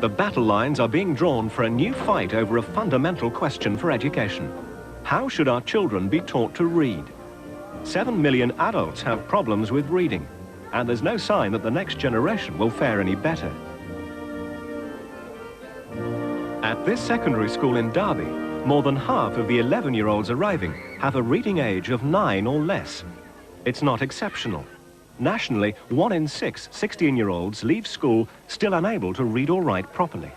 The battle lines are being drawn for a new fight over a fundamental question for education. How should our children be taught to read? 7 million adults have problems with reading, and there's no sign that the next generation will fare any better. At this secondary school in Derby, more than half of the 11-year-olds arriving have a reading age of 9 or less. It's not exceptional. Nationally, 1 in 6 16-year-olds leave school still unable to read or write properly.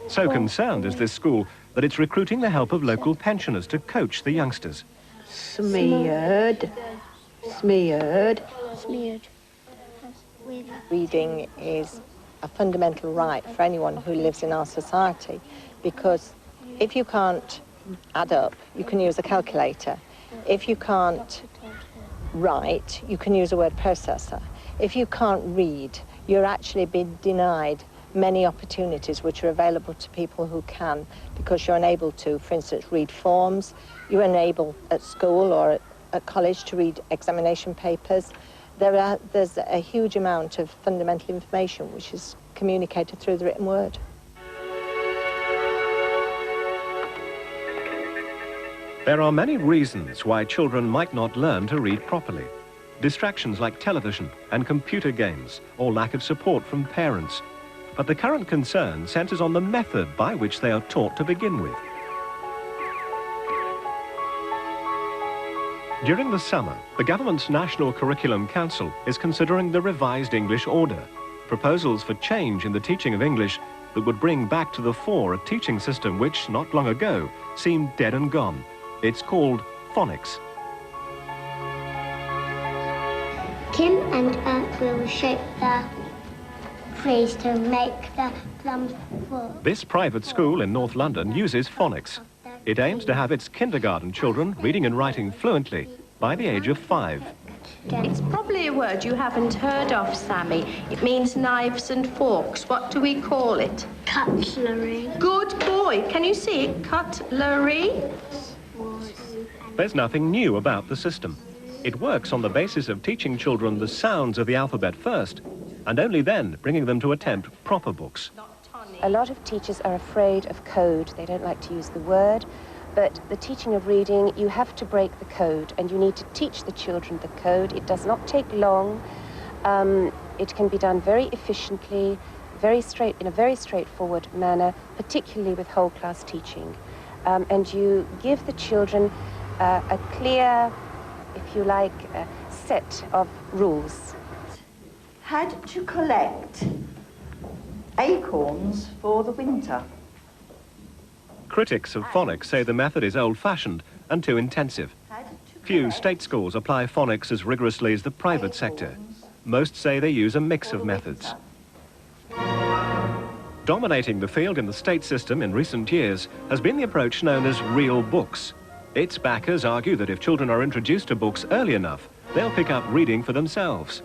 So concerned is this school that it's recruiting the help of local pensioners to coach the youngsters. Smeared. Smeared. Smeared. Reading is a fundamental right for anyone who lives in our society, because if you can't add up, you can use a calculator. If you can't write, you can use a word processor. If you can't read, you're actually being denied many opportunities which are available to people who can, because you're unable to, for instance, read forms. You're unable at school or at college to read examination papers. There's a huge amount of fundamental information which is communicated through the written word. There are many reasons why children might not learn to read properly. Distractions like television and computer games, or lack of support from parents. But the current concern centres on the method by which they are taught to begin with. During the summer, the government's National Curriculum Council is considering the revised English order, proposals for change in the teaching of English that would bring back to the fore a teaching system which, not long ago, seemed dead and gone. It's called phonics. Kim and Earth will shape the trees to make the plums fall. This private school in North London uses phonics. It aims to have its kindergarten children reading and writing fluently by the age of 5. It's probably a word you haven't heard of, Sammy. It means knives and forks. What do we call it? Cutlery. Good boy. Can you see it? Cutlery. There's nothing new about the system. It works on the basis of teaching children the sounds of the alphabet first, and only then bringing them to attempt proper books. A lot of teachers are afraid of code. They don't like to use the word. But the teaching of reading, you have to break the code, and you need to teach the children the code. It does not take long. It can be done very efficiently, in a very straightforward manner, particularly with whole class teaching. And you give the children a clear, if you like, set of rules. Had to collect acorns for the winter. Critics of phonics say the method is old-fashioned and too intensive. Few state schools apply phonics as rigorously as the private sector. Most say they use a mix of methods. Dominating the field in the state system in recent years has been the approach known as real books. Its backers argue that if children are introduced to books early enough, they'll pick up reading for themselves.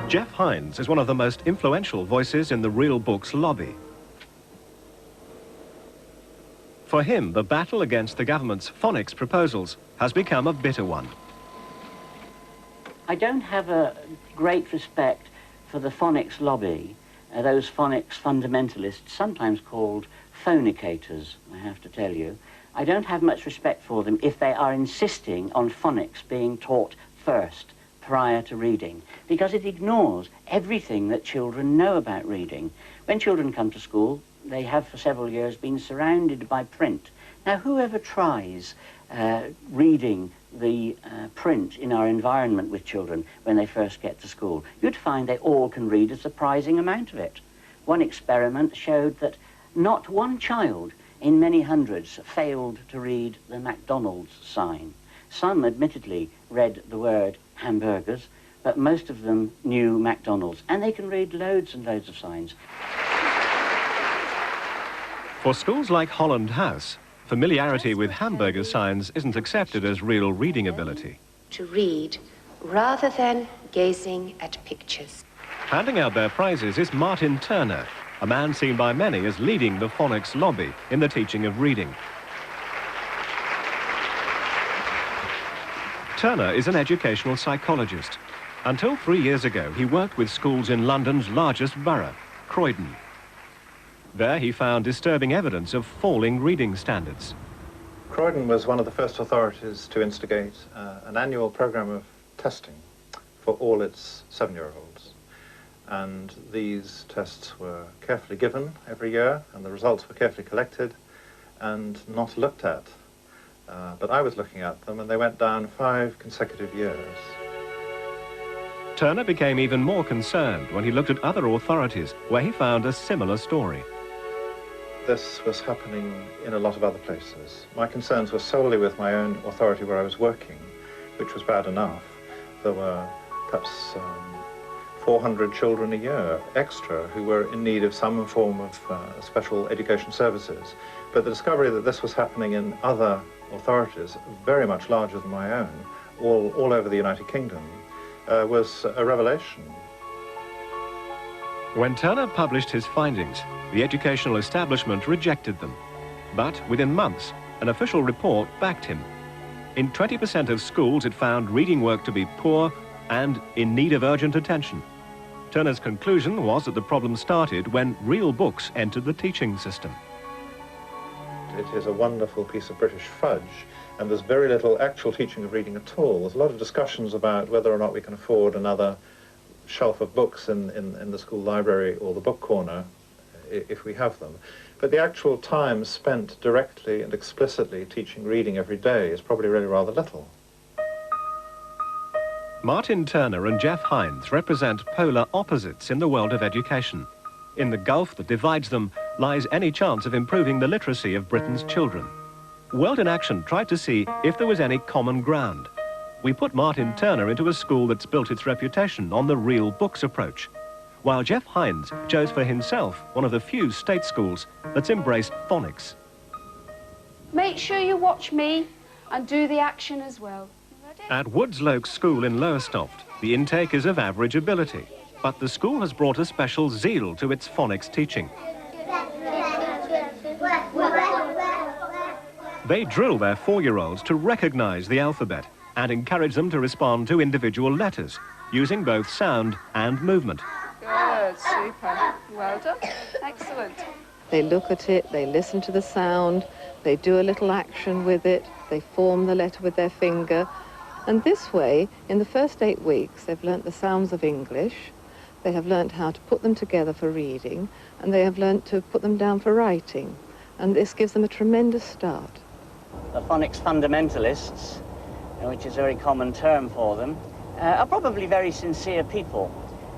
Jeff Hines is one of the most influential voices in the real books lobby. For him, the battle against the government's phonics proposals has become a bitter one. I don't have a great respect for the phonics lobby, those phonics fundamentalists, sometimes called phonicators, I have to tell you. I don't have much respect for them if they are insisting on phonics being taught first, prior to reading, because it ignores everything that children know about reading. When children come to school, they have for several years been surrounded by print. Now, whoever tries reading the print in our environment with children when they first get to school, you'd find they all can read a surprising amount of it. One experiment showed that not one child in many hundreds failed to read the McDonald's sign. Some admittedly read the word hamburgers, but most of them knew McDonald's, and they can read loads and loads of signs. For schools like Holland House, familiarity with hamburger signs isn't accepted as real reading ability. To read rather than gazing at pictures. Handing out their prizes is Martin Turner, a man seen by many as leading the phonics lobby in the teaching of reading. Turner is an educational psychologist. Until 3 years ago, he worked with schools in London's largest borough, Croydon. There he found disturbing evidence of falling reading standards. Croydon was one of the first authorities to instigate an annual program of testing for all its 7-year-olds. And these tests were carefully given every year, and the results were carefully collected and not looked at. But I was looking at them, and they went down 5 consecutive years. Turner became even more concerned when he looked at other authorities where he found a similar story. This was happening in a lot of other places. My concerns were solely with my own authority where I was working, which was bad enough. There were perhaps 400 children a year extra who were in need of some form of special education services. But the discovery that this was happening in other authorities, very much larger than my own, all over the United Kingdom, was a revelation. When Turner published his findings, the educational establishment rejected them. But within months, an official report backed him. In 20% of schools, it found reading work to be poor and in need of urgent attention. Turner's conclusion was that the problem started when real books entered the teaching system. It is a wonderful piece of British fudge, and there's very little actual teaching of reading at all. There's a lot of discussions about whether or not we can afford another shelf of books in the school library or the book corner, if we have them. But the actual time spent directly and explicitly teaching reading every day is probably really rather little. Martin Turner and Jeff Hines represent polar opposites in the world of education. In the gulf that divides them lies any chance of improving the literacy of Britain's children. World in Action tried to see if there was any common ground. We put Martin Turner into a school that's built its reputation on the real books approach, while Jeff Hines chose for himself one of the few state schools that's embraced phonics. Make sure you watch me and do the action as well. At Woodsloke School in Lowestoft, the intake is of average ability, but the school has brought a special zeal to its phonics teaching. They drill their 4-year-olds to recognize the alphabet and encourage them to respond to individual letters, using both sound and movement. Good, super. Well done. Excellent. They look at it, they listen to the sound, they do a little action with it, they form the letter with their finger. And this way, in the first 8 weeks, they've learnt the sounds of English, they have learnt how to put them together for reading, and they have learnt to put them down for writing. And this gives them a tremendous start. The phonics fundamentalists, which is a very common term for them, are probably very sincere people,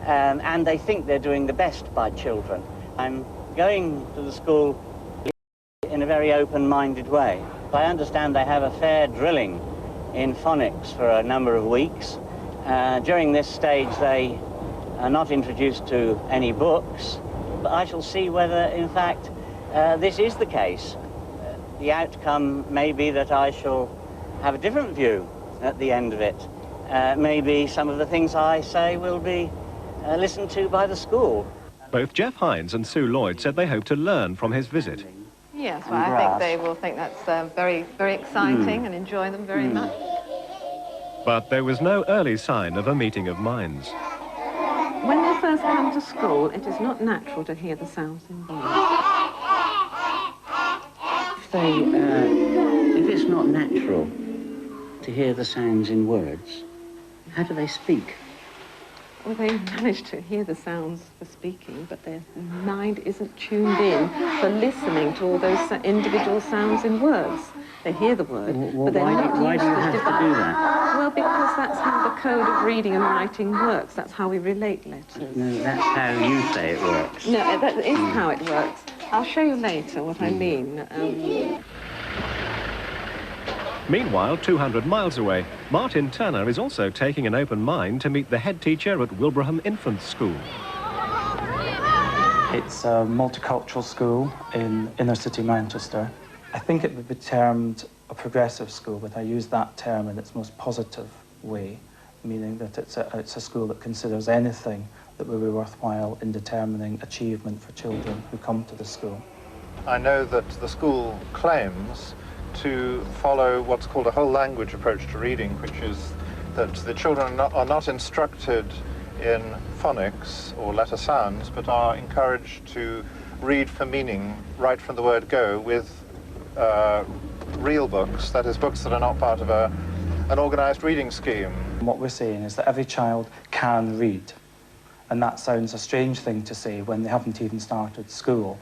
and they think they're doing the best by children. I'm going to the school in a very open-minded way. I understand they have a fair drilling in phonics for a number of weeks. During this stage they are not introduced to any books, but I shall see whether in fact this is the case. The outcome may be that I shall have a different view at the end of it. Maybe some of the things I say will be listened to by the school. Both Jeff Hines and Sue Lloyd said they hope to learn from his visit. Yes, well, I think they will think that's very, very exciting and enjoy them very much. But there was no early sign of a meeting of minds. When they first come to school, it is not natural to hear the sounds in words. If it's not natural to hear the sounds in words, how do they speak? Well, they manage to hear the sounds for speaking, but their mind isn't tuned in for listening to all those individual sounds in words. They hear the word, but they're not why used do you to have to do that? Well, because that's how the code of reading and writing works. That's how we relate letters. No, that's how you say it works. No, that is how it works. I'll show you later what I mean. Meanwhile, 200 miles away, Martin Turner is also taking an open mind to meet the head teacher at Wilbraham Infant School. It's a multicultural school in inner city Manchester. I think it would be termed a progressive school, but I use that term in its most positive way, meaning that it's a school that considers anything that would be worthwhile in determining achievement for children who come to the school. I know that the school claims to follow what's called a whole language approach to reading, which is that the children are not instructed in phonics or letter sounds, but are encouraged to read for meaning right from the word go with real books, that is, books that are not part of an organised reading scheme. What we're saying is that every child can read, and that sounds a strange thing to say when they haven't even started school.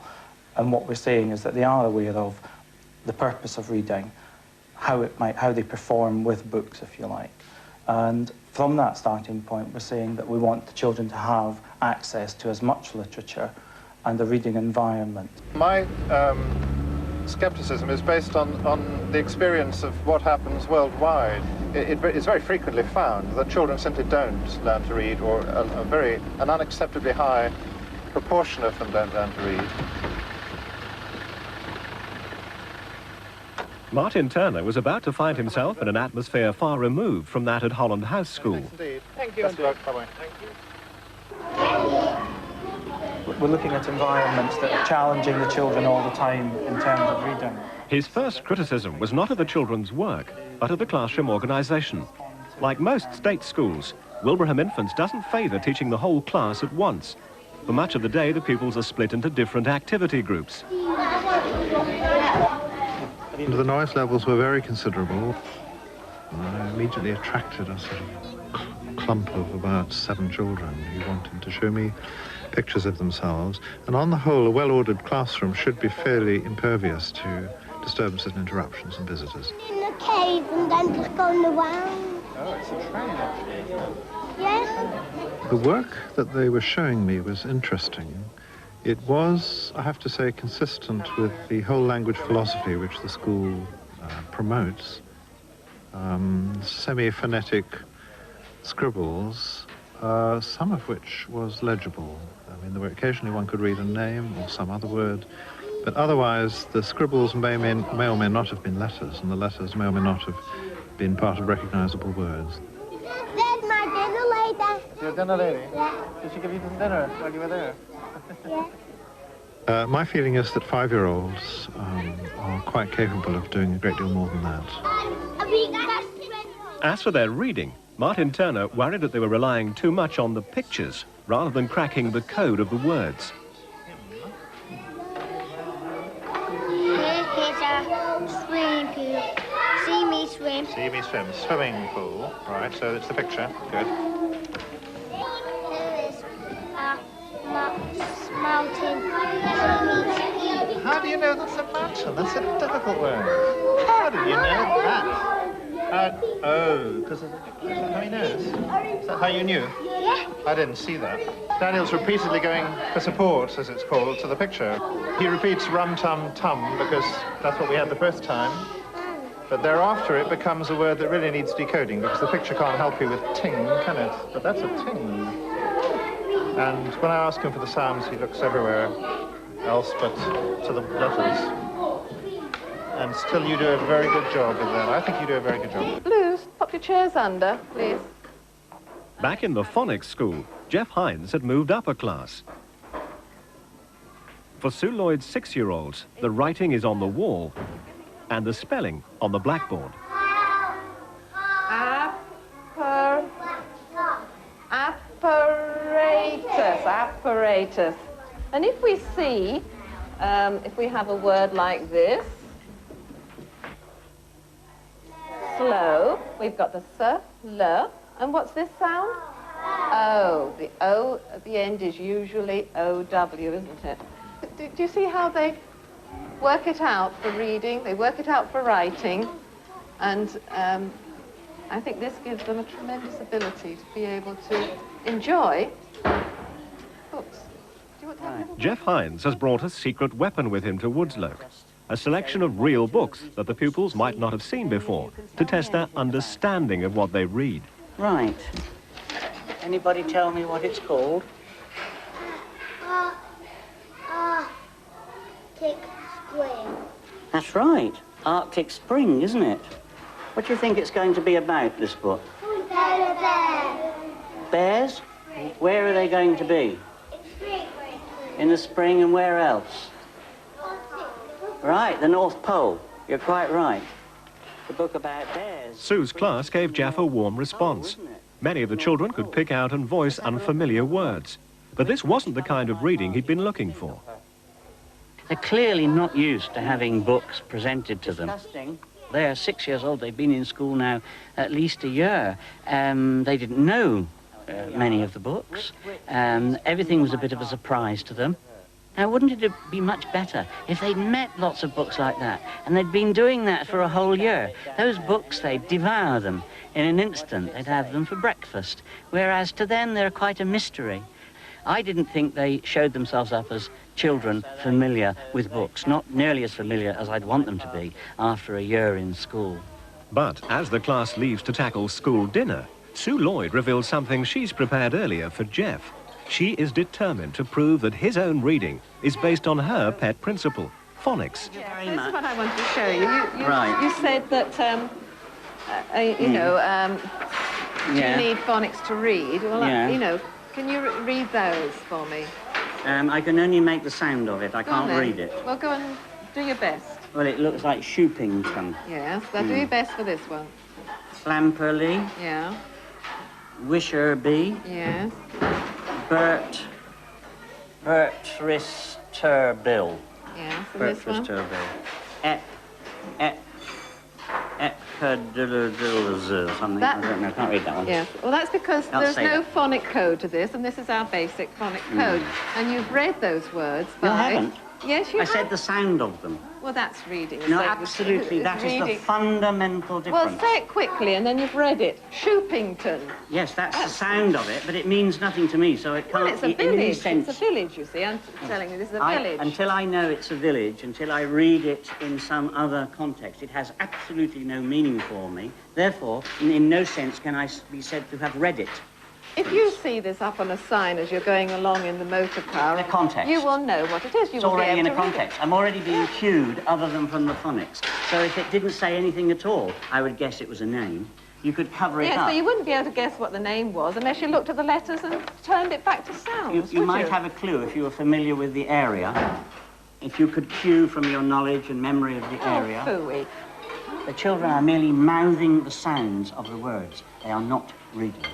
And what we're saying is that they are aware of the purpose of reading, how they perform with books, if you like. And from that starting point, we're saying that we want the children to have access to as much literature and a reading environment. My scepticism is based on the experience of what happens worldwide. It's very frequently found that children simply don't learn to read, or an unacceptably high proportion of them don't learn to read. Martin Turner was about to find himself in an atmosphere far removed from that at Holland House School. Indeed. Thank you. Best of luck. Bye-bye. Thank you. We're looking at environments that are challenging the children all the time in terms of reading. His first criticism was not of the children's work, but of the classroom organisation. Like most state schools, Wilbraham Infants doesn't favour teaching the whole class at once. For much of the day, the pupils are split into different activity groups. The noise levels were very considerable. I immediately attracted a sort of clump of about 7 children who wanted to show me pictures of themselves. And on the whole, a well-ordered classroom should be fairly impervious to disturbances and interruptions and visitors. In the cave and then just going around. Oh, it's a train, actually. Yes? The work that they were showing me was interesting. It was, I have to say, consistent with the whole language philosophy which the school promotes. Semi-phonetic scribbles, some of which was legible. I mean, there were occasionally one could read a name or some other word, but otherwise the scribbles may or may not have been letters, and the letters may or may not have been part of recognisable words. There's my dinner lady. Your dinner lady? Yeah. Did she give you some dinner while you were there? Yeah. My feeling is that 5-year-olds are quite capable of doing a great deal more than that. As for their reading, Martin Turner worried that they were relying too much on the pictures rather than cracking the code of the words. Here's a swimming pool. See me swim. See me swim. Swimming pool. Right, so it's the picture. Good. There is a mountain. How do you know that's a mountain? That's a difficult word. How did you know that? Oh, because is that how he knows? Is that how you knew? Yeah. I didn't see that. Daniel's repeatedly going for support, as it's called, to the picture. He repeats rum-tum-tum because that's what we had the first time. But thereafter it becomes a word that really needs decoding because the picture can't help you with ting, can it? But that's a ting. And when I ask him for the sounds, he looks everywhere else but to the letters. And still you do a very good job with that. I think you do a very good job. Blues, pop your chairs under, please. Back in the phonics school, Jeff Hines had moved up a class. For Sue Lloyd's 6-year-olds, the writing is on the wall and the spelling on the blackboard. Apparatus. And if we see, if we have a word like this, slow, we've got the s, l, and what's this sound? O. The O at the end is usually O-W, isn't it? Do you see how they work it out for reading, they work it out for writing, and I think this gives them a tremendous ability to be able to enjoy books. Do you want to have a little Jeff Hines has brought a secret weapon with him to Woodslope, a selection of real books that the pupils might not have seen before, to test their understanding of what they read. Right. Anybody tell me what it's called? Arctic Spring. That's right. Arctic Spring, isn't it? What do you think it's going to be about, this book? Bears? Where are they going to be? In the spring, and where else? Right, the North Pole. You're quite right. The book about bears. Sue's class gave Jeff a warm response. Many of the children could pick out and voice unfamiliar words. But this wasn't the kind of reading he'd been looking for. They're clearly not used to having books presented to them. They're 6 years old. They've been in school now at least a year. They didn't know many of the books. Everything was a bit of a surprise to them. Now, wouldn't it be much better if they'd met lots of books like that, and they'd been doing that for a whole year? Those books, they'd devour them in an instant. They'd have them for breakfast, whereas to them they're quite a mystery. I didn't think they showed themselves up as children familiar with books, not nearly as familiar as I'd want them to be after a year in school. But as the class leaves to tackle school dinner, Sue Lloyd reveals something she's prepared earlier for Jeff. She is determined to prove that his own reading is based on her pet principle, phonics. Yeah, this is what I wanted to show you. Right. You said that, you need phonics to read. Well, can you read those for me? I can only make the sound of it. I can't read it. Well, go and do your best. Well, it looks like Shoopington. Yes, do your best for this one. Flamperly. Yeah. Wisherby. Yes. Bertristerbill. Yeah, for this one. Something. I don't know. I can't read that one. Yes. Well, that's because there's no phonic code to this, and this is our basic phonic code. And you've read those words by... No, I haven't. Yes, you have. I said the sound of them. Well, that's reading. No, absolutely. That is the fundamental difference. Well, say it quickly, and then you've read it. Shoopington. Yes, that's the sound of it, but it means nothing to me, so it can't... Well, it's a in any village. sense... It's a village, you see. I'm telling you, this is a village. Until I know it's a village, until I read it in some other context, it has absolutely no meaning for me. Therefore, in no sense can I be said to have read it. If you see this up on a sign as you're going along in the motor car, the context. You will know what it is. It's already in a context. I'm already being cued other than from the phonics. So if it didn't say anything at all, I would guess it was a name. You could cover it up. So you wouldn't be able to guess what the name was unless you looked at the letters and turned it back to sounds, You might have a clue if you were familiar with the area. If you could cue from your knowledge and memory of the area. Phooey. The children are merely mouthing the sounds of the words. They are not reading.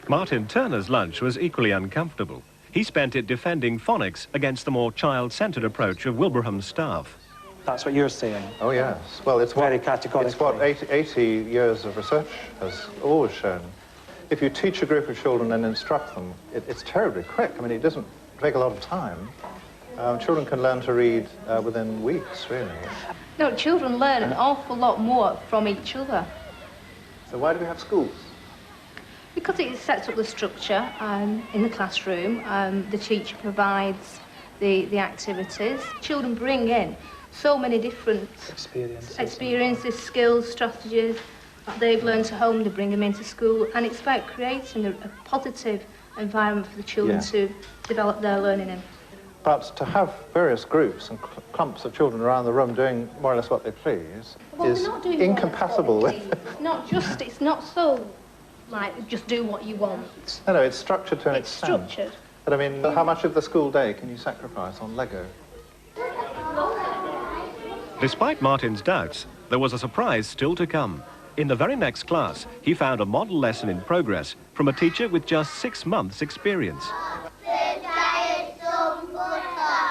Martin Turner's lunch was equally uncomfortable. He spent it defending phonics against the more child-centred approach of Wilbraham's staff. That's what you're saying. Oh, yes. Well, it's very categorically. It's what 80 years of research has always shown. If you teach a group of children and instruct them, it's terribly quick. I mean, it doesn't take a lot of time. Children can learn to read within weeks, really. No, children learn an awful lot more from each other. So why do we have schools? Because it sets up the structure in the classroom. The teacher provides the activities. Children bring in so many different experiences, skills, strategies that they've learned at home. They bring them into school, and it's about creating a positive environment for the children to develop their learning in. But to have various groups and clumps of children around the room doing more or less what they please is incompatible with... It's not so, like, just do what you want. No, it's structured to an extent. It's structured. But I mean, how much of the school day can you sacrifice on Lego? Despite Martin's doubts, there was a surprise still to come. In the very next class, he found a model lesson in progress from a teacher with just 6 months' experience.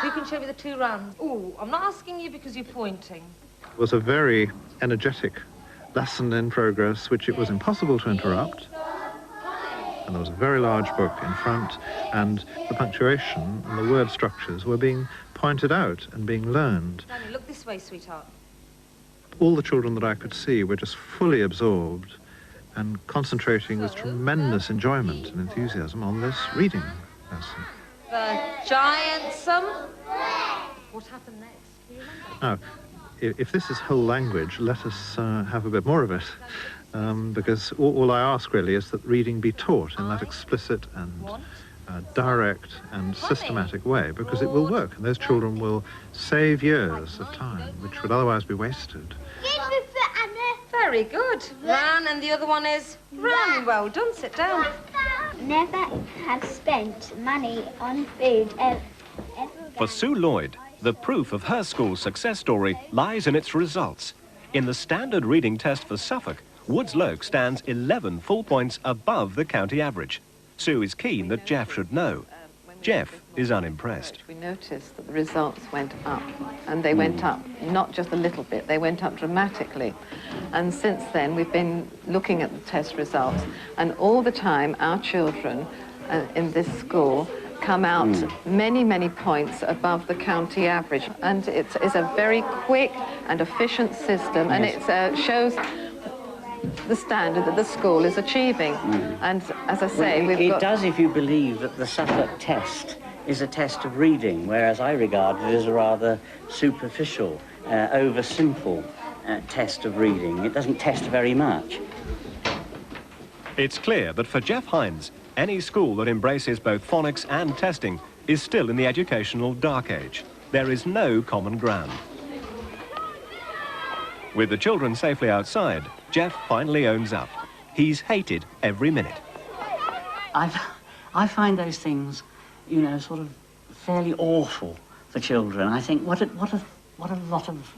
Who can show me the 2 rounds? Oh, I'm not asking you because you're pointing. It was a very energetic lesson in progress, which it was impossible to interrupt. And there was a very large book in front, and the punctuation and the word structures were being pointed out and being learned. Danny, look this way, sweetheart. All the children that I could see were just fully absorbed and concentrating with tremendous enjoyment and enthusiasm on this reading lesson. The giant sum. What happened next? Do you remember? Now, if this is whole language, let us have a bit more of it, because all I ask really is that reading be taught in that explicit and direct and systematic way, because it will work, and those children will save years of time, which would otherwise be wasted. Very good. Run, and the other one is run. Well done. Sit down. Never have spent money on food For Sue Lloyd, the proof of her school's success story lies in its results. In the standard reading test for Suffolk, Woodsloke stands 11 full points above the county average. Sue is keen that Jeff should know. Jeff is unimpressed. We noticed that the results went up, and they went up not just a little bit, they went up dramatically. And since then, we've been looking at the test results, and all the time, our children in this school come out many, many points above the county average. And it's a very quick and efficient system, and it shows the standard that the school is achieving. And as I say, it does if you believe that the Suffolk test is a test of reading, whereas I regard it as a rather superficial, over-simple test of reading. It doesn't test very much. It's clear that for Jeff Hines, any school that embraces both phonics and testing is still in the educational dark age. There is no common ground. With the children safely outside, Jeff finally owns up. He's hated every minute. I find those things, you know, sort of fairly awful for children. I think what a lot of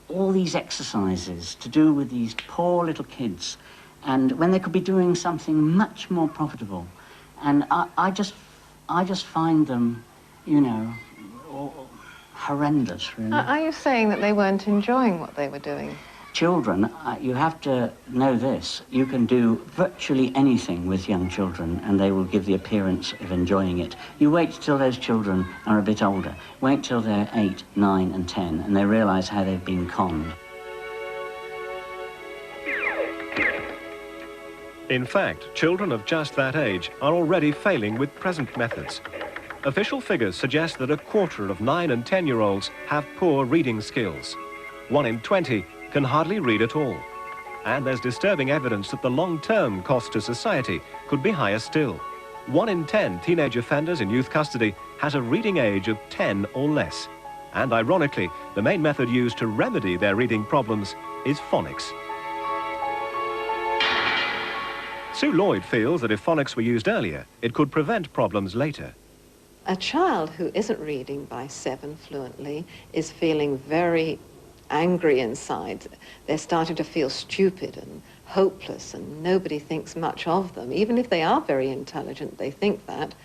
all these exercises to do with these poor little kids, and when they could be doing something much more profitable. And I just find them, you know, horrendous, really. Are you saying that they weren't enjoying what they were doing? Children, you have to know this. You can do virtually anything with young children and they will give the appearance of enjoying it. You wait till those children are a bit older. Wait till they're 8, 9 and 10 and they realise how they've been conned. In fact, children of just that age are already failing with present methods. Official figures suggest that a quarter of 9 and 10-year-olds have poor reading skills. 1 in 20 can hardly read at all. And there's disturbing evidence that the long-term cost to society could be higher still. 1 in 10 teenage offenders in youth custody has a reading age of 10 or less. And ironically, the main method used to remedy their reading problems is phonics. Sue Lloyd feels that if phonics were used earlier, it could prevent problems later. A child who isn't reading by 7 fluently is feeling very angry inside. They're starting to feel stupid and hopeless, and nobody thinks much of them. Even if they are very intelligent, they think that.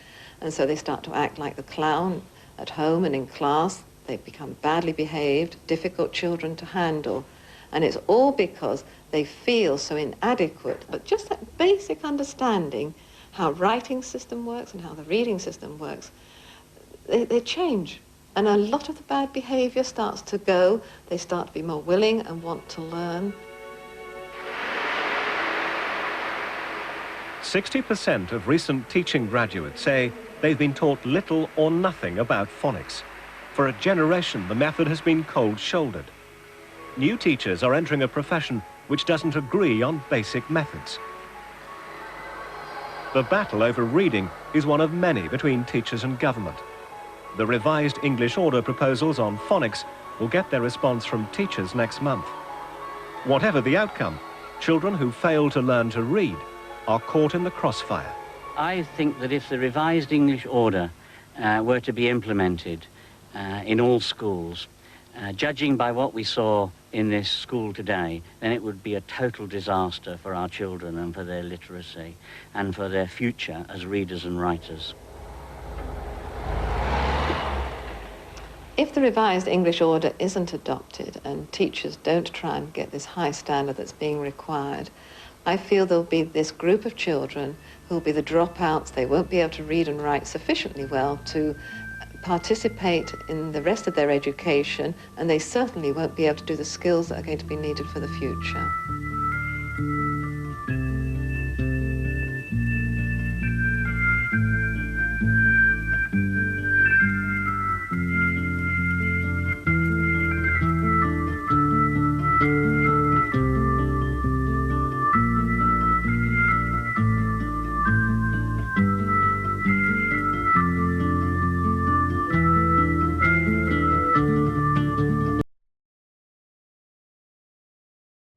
And so they start to act like the clown at home and in class. They become badly behaved, difficult children to handle. And it's all because they feel so inadequate. But just that basic understanding how writing system works and how the reading system works, they change. And a lot of the bad behaviour starts to go. They start to be more willing and want to learn. 60% of recent teaching graduates say they've been taught little or nothing about phonics. For a generation, the method has been cold-shouldered. New teachers are entering a profession which doesn't agree on basic methods. The battle over reading is one of many between teachers and government. The revised English order proposals on phonics will get their response from teachers next month. Whatever the outcome, children who fail to learn to read are caught in the crossfire. I think that if the revised English order were to be implemented in all schools, judging by what we saw in this school today, then it would be a total disaster for our children and for their literacy and for their future as readers and writers. If the revised English order isn't adopted and teachers don't try and get this high standard that's being required, I feel there'll be this group of children who'll be the dropouts. They won't be able to read and write sufficiently well to participate in the rest of their education, and they certainly won't be able to do the skills that are going to be needed for the future.